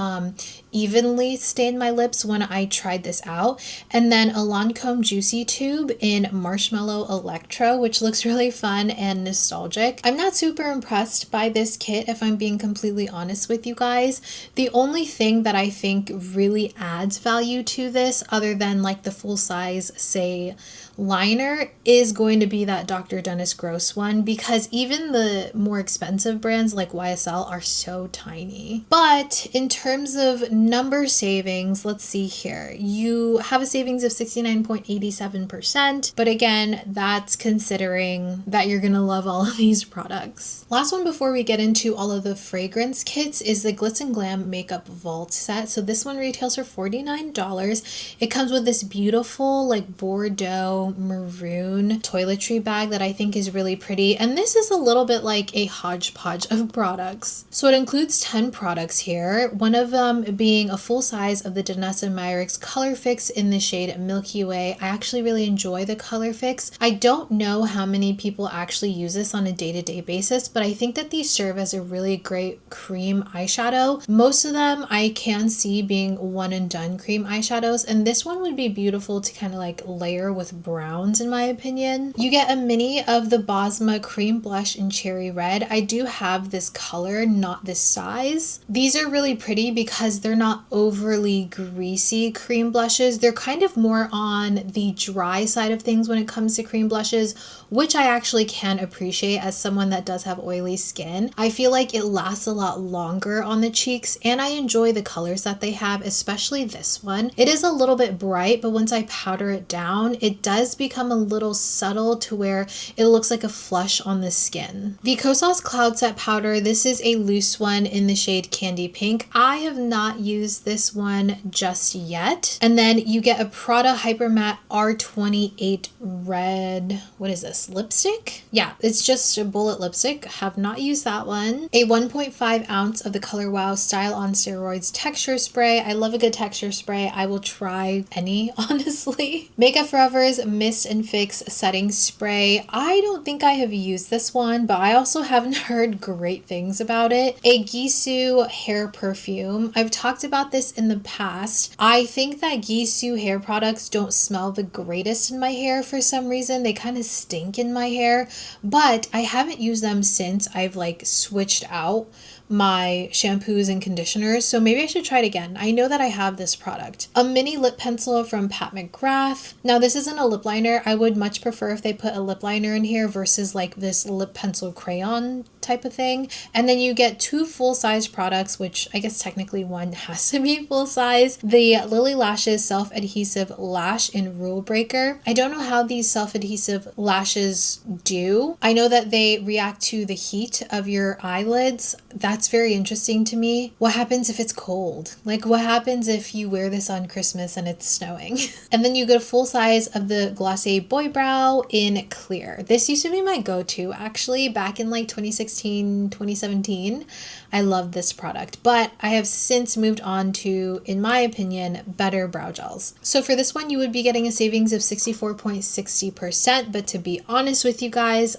evenly stain my lips when I tried this out. And then a Lancome Juicy Tube in Marshmallow Electro, which looks really fun and nostalgic. I'm not super impressed by this kit, if I'm being completely honest with you guys. The only thing that I think really adds value to this, other than like the full size, say, liner, is going to be that Dr. Dennis Gross one, because even the more expensive brands like YSL are so tiny. But in terms of number savings, let's see here. You have a savings of 69.87%, but again, that's considering that you're gonna love all of these products. Last one before we get into all of the fragrance kits is the Glitz and Glam Makeup Vault Set. So this one retails for $49. It comes with this beautiful like Bordeaux maroon toiletry bag that I think is really pretty. And this is a little bit like a hodgepodge of products. So it includes 10 products here. One of them being a full size of the Danessa Myricks Color Fix in the shade Milky Way. I actually really enjoy the Color Fix. I don't know how many people actually use this on a day-to-day basis, but I think that these serve as a really great cream eyeshadow. Most of them I can see being one and done cream eyeshadows, and this one would be beautiful to kind of like layer with browns in my opinion. You get a mini of the Bosma Cream Blush in Cherry Red. I do have this color, not this size. These are really pretty because they're not overly greasy cream blushes. They're kind of more on the dry side of things when it comes to cream blushes, which I actually can appreciate as someone that does have oily skin. I feel like it lasts a lot longer on the cheeks, and I enjoy the colors that they have, especially this one. It is a little bit bright, but once I powder it down, it does become a little subtle to where it looks like a flush on the skin. The Kosas Cloud Set Powder, this is a loose one in the shade Candy Pink. I have not used this one just yet. And then you get a Prada Hyper Matte R28 Red, what is this, lipstick? Yeah, it's just a bullet lipstick. Have not used that one. A 1.5 ounce of the Color Wow Style on Steroids texture spray. I love a good texture spray. I will try any, honestly. Makeup Forever's Mist and Fix Setting Spray. I don't think I have used this one, but I also haven't heard great things about it. A Gisou hair perfume. I've talked about this in the past. I think that Gisou hair products don't smell the greatest in my hair for some reason. They kind of stink in my hair, but I haven't used them since I've like switched out my shampoos and conditioners, so maybe I should try it again. I know that I have this product. A mini lip pencil from Pat McGrath. Now this isn't a lip liner. I would much prefer if they put a lip liner in here versus like this lip pencil crayon type of thing. And then you get 2 full-size products, which I guess technically one has to be full size. The Lily Lashes Self-Adhesive Lash in Rule Breaker. I don't know how these self-adhesive lashes do. I know that they react to the heat of your eyelids. That's very interesting to me. What happens if it's cold? Like what happens if you wear this on Christmas and it's snowing? And then you get a full size of the Glossier Boy Brow in Clear. This used to be my go-to actually back in like 2016, 2017. I love this product, but I have since moved on to, in my opinion, better brow gels. So for this one, you would be getting a savings of 64.60%, but to be honest with you guys,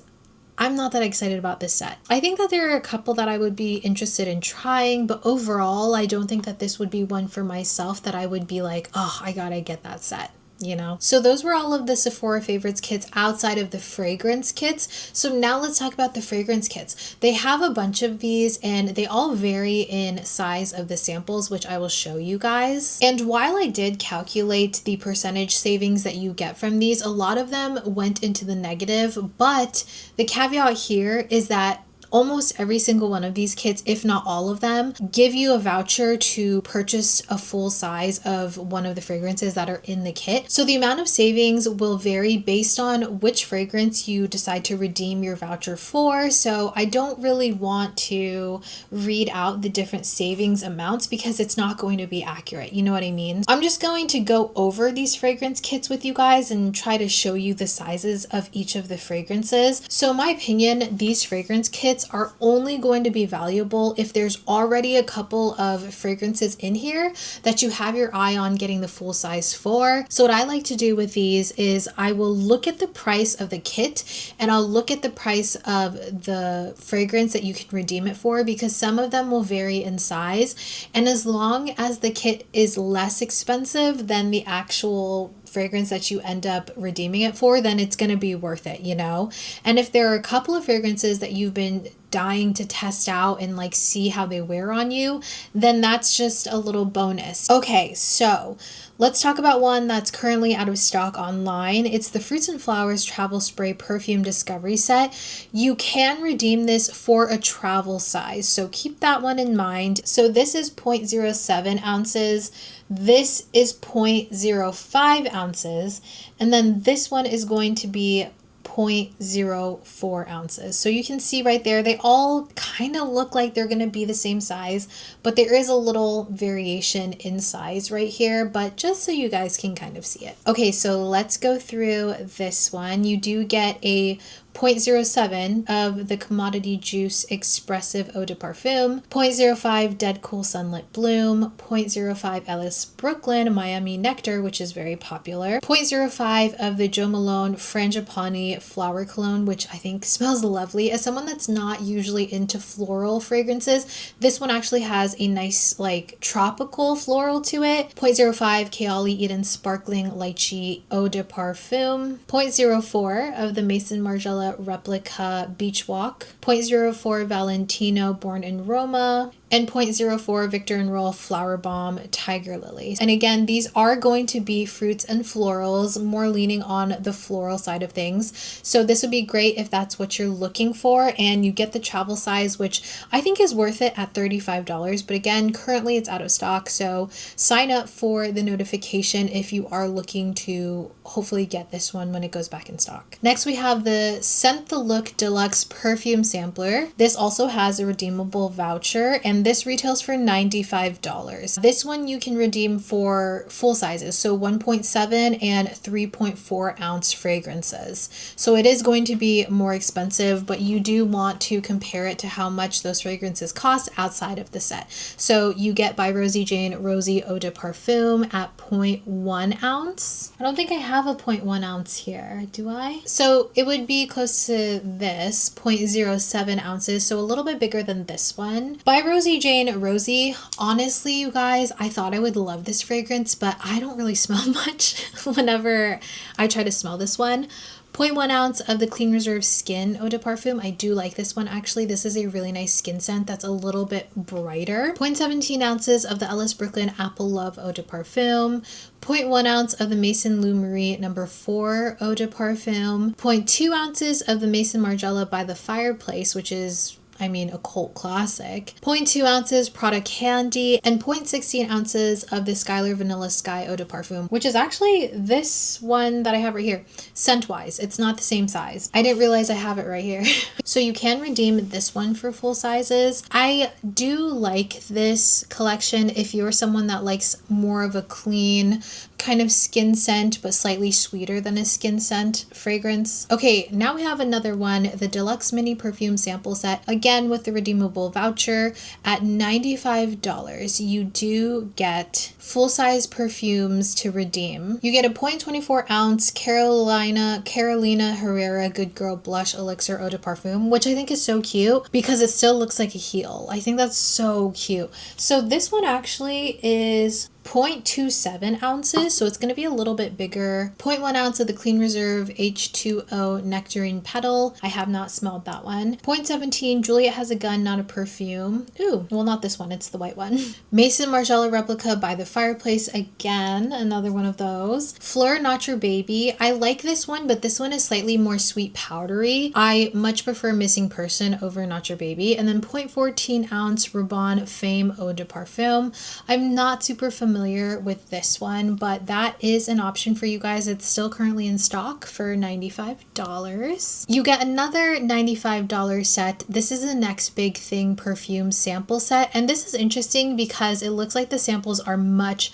I'm not that excited about this set. I think that there are a couple that I would be interested in trying, but overall, I don't think that this would be one for myself that I would be like, oh, I gotta get that set. You know, so those were all of the Sephora Favorites kits outside of the fragrance kits. So now let's talk about the fragrance kits. They have a bunch of these and they all vary in size of the samples, which I will show you guys. And while I did calculate the percentage savings that you get from these, a lot of them went into the negative, but the caveat here is that almost every single one of these kits, if not all of them, give you a voucher to purchase a full size of one of the fragrances that are in the kit. So the amount of savings will vary based on which fragrance you decide to redeem your voucher for. So I don't really want to read out the different savings amounts because it's not going to be accurate. You know what I mean? I'm just going to go over these fragrance kits with you guys and try to show you the sizes of each of the fragrances. So in my opinion, these fragrance kits are only going to be valuable if there's already a couple of fragrances in here that you have your eye on getting the full size for. So what I like to do with these is I will look at the price of the kit and I'll look at the price of the fragrance that you can redeem it for, because some of them will vary in size, and as long as the kit is less expensive than the actual fragrance that you end up redeeming it for, then it's going to be worth it, you know? And if there are a couple of fragrances that you've been dying to test out and like see how they wear on you, then that's just a little bonus. Okay, so let's talk about one that's currently out of stock online. It's the Fruits and Flowers Travel Spray Perfume Discovery Set. You can redeem this for a travel size, so keep that one in mind. So this is 0.07 ounces. This is 0.05 ounces. And then this one is going to be 0.04 ounces. So you can see right there, they all kind of look like they're going to be the same size, but there is a little variation in size right here, but just so you guys can kind of see it. Okay, so let's go through this one. You do get a 0.07 of the Commodity Juice Expressive Eau de Parfum, 0.05 Dead Cool Sunlit Bloom, 0.05 Ellis Brooklyn Miami Nectar, which is very popular, 0.05 of the Jo Malone Frangipani Flower Cologne, which I think smells lovely. As someone that's not usually into floral fragrances, this one actually has a nice like tropical floral to it. 0.05 Kaoli Eden Sparkling Lychee Eau de Parfum, 0.04 of the Maison Margiela Replica Beach Walk, 0.04 Valentino Born in Roma, and 0.04 Victor and Rolf Flower Bomb Tiger Lily. And again, these are going to be fruits and florals, more leaning on the floral side of things. So this would be great if that's what you're looking for, and you get the travel size, which I think is worth it at $35. But again, currently it's out of stock, so sign up for the notification if you are looking to hopefully get this one when it goes back in stock. Next, we have the Scent the Look Deluxe Perfume Sampler. This also has a redeemable voucher, and this retails for $95. This one you can redeem for full sizes, so 1.7 and 3.4 ounce fragrances. So it is going to be more expensive, but you do want to compare it to how much those fragrances cost outside of the set. So you get by Rosie Jane Rosy Eau de Parfum at 0.1 ounce. I don't think I have a 0.1 ounce here, do I? So it would be close to this, 0.07 ounces, so a little bit bigger than this one. By Rosie Jane Rosy, honestly, you guys, I thought I would love this fragrance, but I don't really smell much whenever I try to smell this one. 0.1 ounce of the Clean Reserve Skin Eau de Parfum. I do like this one actually. This is a really nice skin scent that's a little bit brighter. 0.17 ounces of the Ellis Brooklyn Apple Love Eau de Parfum. 0.1 ounce of the Maison Lou Marie No. 4 Eau de Parfum. 0.2 ounces of the Maison Margiela By the Fireplace, which is a cult classic. 0.2 ounces Prada Candy, and 0.16 ounces of the Skylar Vanilla Sky Eau de Parfum, which is actually this one that I have right here. Scent-wise, it's not the same size. I didn't realize I have it right here. So you can redeem this one for full sizes. I do like this collection if you're someone that likes more of a clean kind of skin scent, but slightly sweeter than a skin scent fragrance. Okay, now we have another one, the Deluxe Mini Perfume Sample Set. Again, with the redeemable voucher at $95, you do get full-size perfumes to redeem. You get a 0.24 ounce Carolina Herrera Good Girl Blush Elixir Eau de Parfum, which I think is so cute because it still looks like a heel. I think that's so cute. So this one actually is 0.27 ounces, so it's going to be a little bit bigger. 0.1 ounce of the Clean Reserve H2O Nectarine Petal. I have not smelled that one. 0.17 Juliet Has a Gun, Not a Perfume. Ooh, well, not this one, it's the white one. Maison Margiela Replica By the Fireplace. Again, another one of those. Fleur Not Your Baby. I like this one, but this one is slightly more sweet powdery. I much prefer Missing Person over Not Your Baby. And then 0.14 ounce Rabanne Fame Eau de Parfum. I'm not super familiar with this one, but that is an option for you guys. It's still currently in stock for $95. You get another $95 set. This is the Next Big Thing Perfume Sample Set, and this is interesting because it looks like the samples are much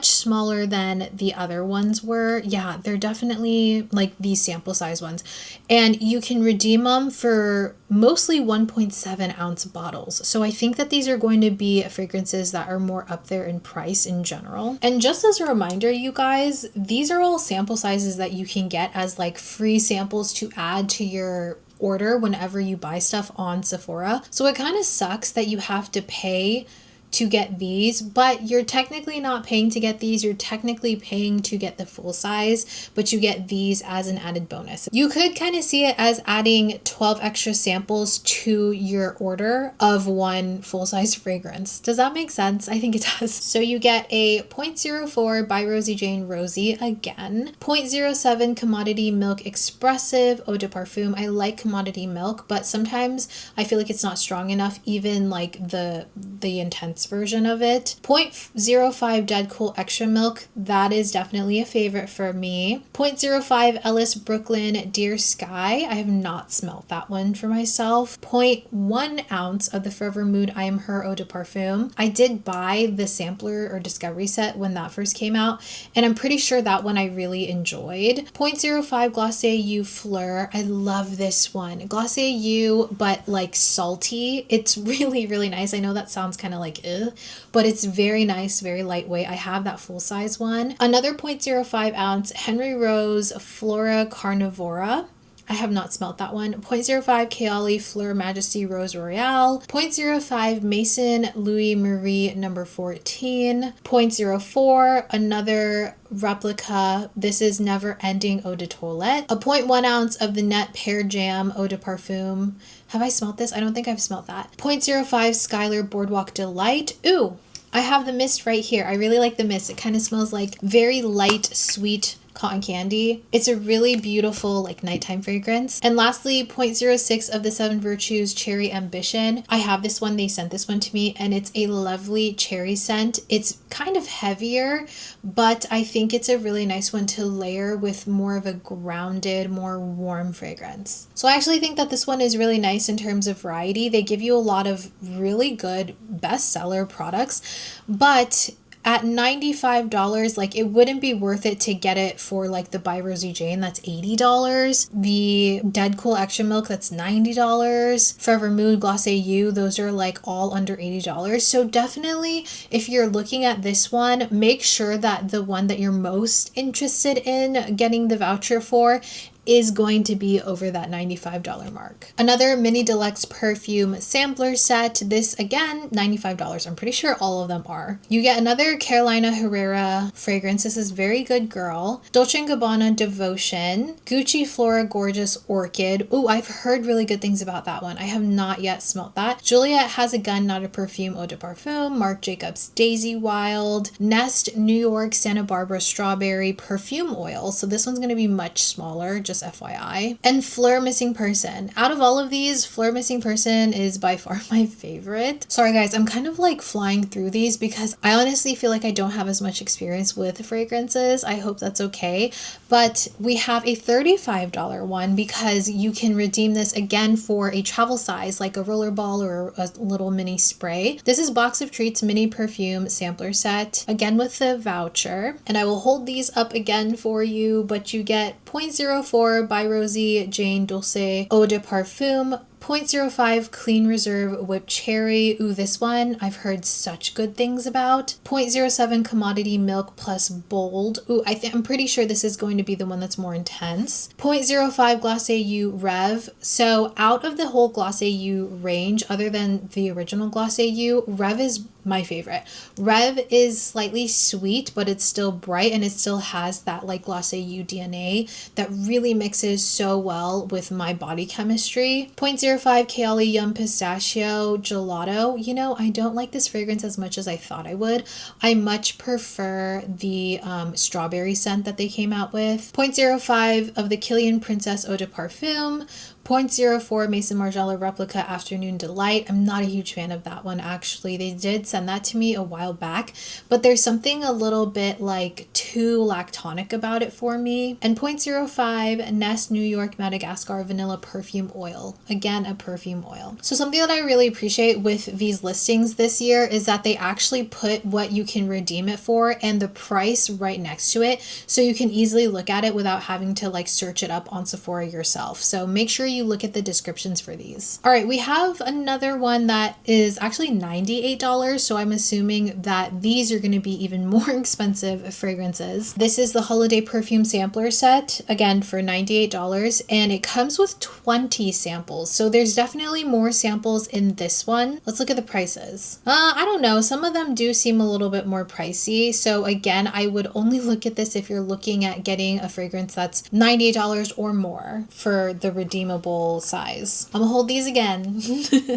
smaller than the other ones were. Yeah, they're definitely like these sample size ones. And you can redeem them for mostly 1.7 ounce bottles. So I think that these are going to be fragrances that are more up there in price in general. And just as a reminder, you guys, these are all sample sizes that you can get as like free samples to add to your order whenever you buy stuff on Sephora. So it kind of sucks that you have to pay to get these, but you're technically not paying to get these. You're technically paying to get the full size, but you get these as an added bonus. You could kind of see it as adding 12 extra samples to your order of one full-size fragrance. Does that make sense? I think it does. So you get a 0.04 by Rosie Jane Rosie again, 0.07 Commodity Milk Expressive Eau de Parfum. I like Commodity Milk, but sometimes I feel like it's not strong enough, even like the intense version of it. 0.05 Dead Cool Extra Milk. That is definitely a favorite for me. 0.05 Ellis Brooklyn Dear Sky. I have not smelled that one for myself. 0.1 ounce of the Forever Mood I Am Her Eau de Parfum. I did buy the sampler or discovery set when that first came out, and I'm pretty sure that one I really enjoyed. 0.05 Glossier U Fleur. I love this one. Glossier U, but like salty. It's really, really nice. I know that sounds kind of like ugh, but it's very nice, very lightweight. I have that full size one. Another 0.05 ounce Henry Rose Flora Carnivora. I have not smelt that one. 0.05 Kayali Fleur Majesty Rose Royale. 0.05 Mason Louis Marie number 14. 0.04 another replica. This is Never Ending Eau de Toilette. A 0.1 ounce of the Net Pear Jam Eau de Parfum. Have I smelt this? I don't think I've smelt that. 0.05 Skylar Boardwalk Delight. Ooh, I have the mist right here. I really like the mist. It kind of smells like very light, sweet cotton candy. It's a really beautiful like nighttime fragrance. And lastly, 0.06 of the Seven Virtues Cherry Ambition. I have this one. They sent this one to me, and it's a lovely cherry scent. It's kind of heavier, but I think it's a really nice one to layer with more of a grounded, more warm fragrance. So I actually think that this one is really nice in terms of variety. They give you a lot of really good bestseller products, but at $95, like it wouldn't be worth it to get it for like the By Rosie Jane, that's $80. The Dead Cool Extra Milk, that's $90. Forever Mood, Glossier U, those are like all under $80. So definitely if you're looking at this one, make sure that the one that you're most interested in getting the voucher for is going to be over that $95 mark. Another mini deluxe perfume sampler set. This again, $95. I'm pretty sure all of them are. You get another Carolina Herrera fragrance. This is Very Good Girl. Dolce & Gabbana Devotion. Gucci Flora Gorgeous Orchid. Ooh, I've heard really good things about that one. I have not yet smelt that. Juliet Has a Gun, Not a Perfume Eau de Parfum. Marc Jacobs Daisy Wild. Nest New York Santa Barbara Strawberry Perfume Oil. So this one's going to be much smaller, just FYI. And Fleur Missing Person. Out of all of these, Fleur Missing Person is by far my favorite. Sorry guys, I'm kind of like flying through these because I honestly feel like I don't have as much experience with fragrances. I hope that's okay. But we have a $35 one because you can redeem this again for a travel size, like a roller ball or a little mini spray. This is Box of Treats Mini Perfume Sampler Set, again with the voucher. And I will hold these up again for you, but you get 0.04 by Rosie Jane Dulce Eau de Parfum, 0.05 Clean Reserve Whipped Cherry. Ooh, this one I've heard such good things about. 0.07 Commodity Milk Plus Bold. Ooh, I'm pretty sure this is going to be the one that's more intense. 0.05 Glossier U Rev. So out of the whole Glossier U range, other than the original Glossier U, Rev is my favorite. Rev is slightly sweet, but it's still bright and it still has that like Glossier U DNA that really mixes so well with my body chemistry. 0.05 Kayali Yum Pistachio Gelato. You know, I don't like this fragrance as much as I thought I would. I much prefer the strawberry scent that they came out with. 0.05 of the Kilian Princess Eau de Parfum. 0.04 Maison Margiela Replica Afternoon Delight. I'm not a huge fan of that one actually. They did send that to me a while back, but there's something a little bit like too lactonic about it for me. And 0.05 Nest New York Madagascar Vanilla Perfume Oil. Again, a perfume oil. So something that I really appreciate with these listings this year is that they actually put what you can redeem it for and the price right next to it, so you can easily look at it without having to like search it up on Sephora yourself. So make sure you look at the descriptions for these. All right, we have another one that is actually $98, so I'm assuming that these are going to be even more expensive fragrances. This is the Holiday Perfume Sampler Set, again for $98, and it comes with 20 samples, so there's definitely more samples in this one. Let's look at the prices. I don't know, some of them do seem a little bit more pricey, so again, I would only look at this if you're looking at getting a fragrance that's $98 or more for the redeemable size. I'm gonna hold these again.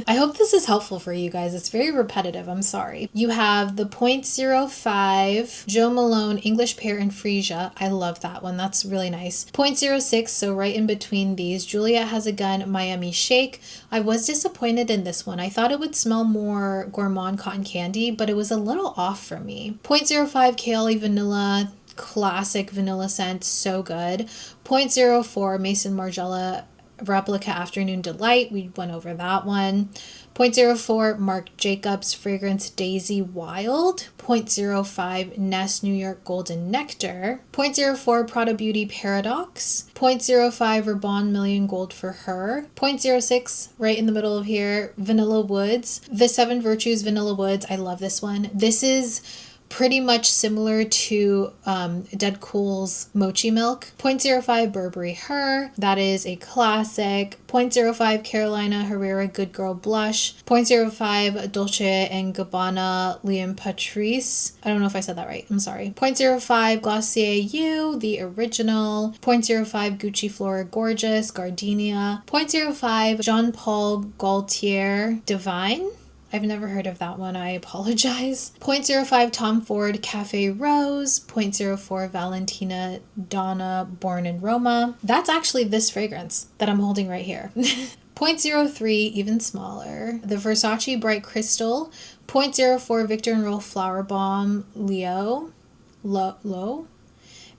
I hope this is helpful for you guys. It's very repetitive, I'm sorry. You have the 0.05 Jo Malone English Pear and Freesia. I love that one, that's really nice. 0.06, so right in between these, Juliet Has a Gun Miami Shake. I was disappointed in this one. I thought it would smell more gourmand cotton candy, but it was a little off for me. 0.05 Kayali Vanilla, classic vanilla scent, so good. 0.04 Mason Margiela Replica Afternoon Delight, we went over that one. 0.04 Marc Jacobs Fragrance Daisy Wild. 0.05 Nest New York Golden Nectar. 0.04 Prada Beauty Paradox. 0.05 Rabanne Million Gold for Her. 0.06 right in the middle of here, Vanilla Woods. The Seven Virtues Vanilla Woods, I love this one. This is pretty much similar to Dead Cool's Mochi Milk. 0.05 Burberry Her, that is a classic. 0.05 Carolina Herrera Good Girl Blush. 0.05 Dolce & Gabbana Liam Patrice. I don't know if I said that right, I'm sorry. 0.05 Glossier You, the original. 0.05 Gucci Flora Gorgeous Gardenia. 0.05 Jean Paul Gaultier Divine. I've never heard of that one, I apologize. 0.05 Tom Ford Cafe Rose. 0.04 Valentina Donna Born in Roma. That's actually this fragrance that I'm holding right here. 0.03, even smaller, the Versace Bright Crystal. 0.04 Victor and Rolf Flower Bomb Low.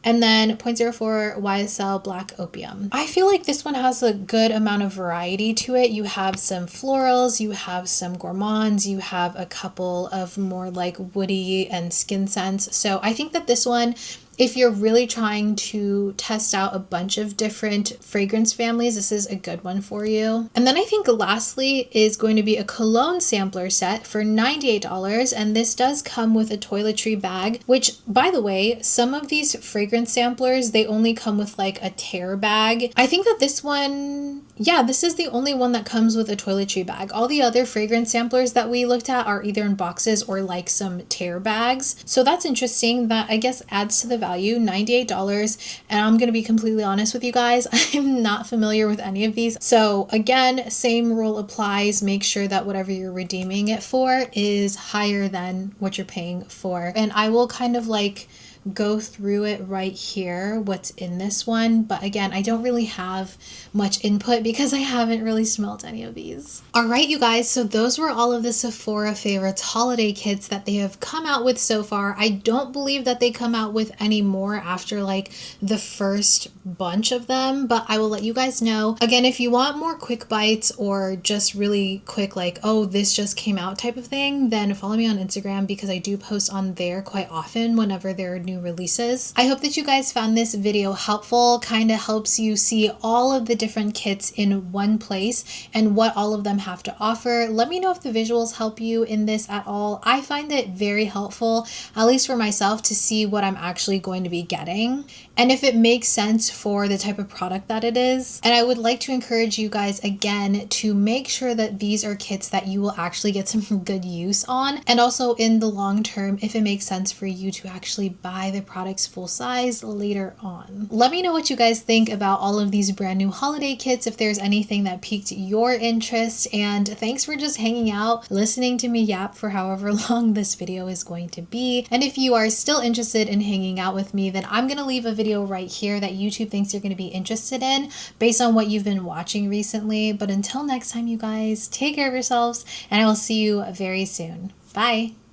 And then 0.04 YSL Black Opium. I feel like this one has a good amount of variety to it. You have some florals, you have some gourmands, you have a couple of more like woody and skin scents. So I think that this one, if you're really trying to test out a bunch of different fragrance families, this is a good one for you. And then I think lastly is going to be a Cologne Sampler Set for $98. And this does come with a toiletry bag, which by the way, some of these fragrance samplers, they only come with like a tear bag. I think that this one, yeah, this is the only one that comes with a toiletry bag. All the other fragrance samplers that we looked at are either in boxes or like some tear bags. So that's interesting. That I guess adds to the value, $98. And I'm going to be completely honest with you guys, I'm not familiar with any of these. So again, same rule applies. Make sure that whatever you're redeeming it for is higher than what you're paying for. And I will kind of like go through it right here, what's in this one. But again, I don't really have much input because I haven't really smelled any of these. All right, you guys, so those were all of the Sephora Favorites holiday kits that they have come out with so far. I don't believe that they come out with any more after like the first bunch of them, but I will let you guys know. Again, if you want more quick bites or just really quick like, oh, this just came out type of thing, then follow me on Instagram because I do post on there quite often whenever there are new releases. I hope that you guys found this video helpful, kind of helps you see all of the different kits in one place and what all of them have to offer. Let me know if the visuals help you in this at all. I find it very helpful, at least for myself, to see what I'm actually going to be getting and if it makes sense for the type of product that it is. And I would like to encourage you guys again to make sure that these are kits that you will actually get some good use on, and also in the long term, if it makes sense for you to actually buy the products full size later on. Let me know what you guys think about all of these brand new holiday kits, if there's anything that piqued your interest, and thanks for just hanging out, listening to me yap for however long this video is going to be. And if you are still interested in hanging out with me, then I'm going to leave a video right here that YouTube thinks you're going to be interested in based on what you've been watching recently. But until next time, you guys, take care of yourselves, and I will see you very soon. Bye!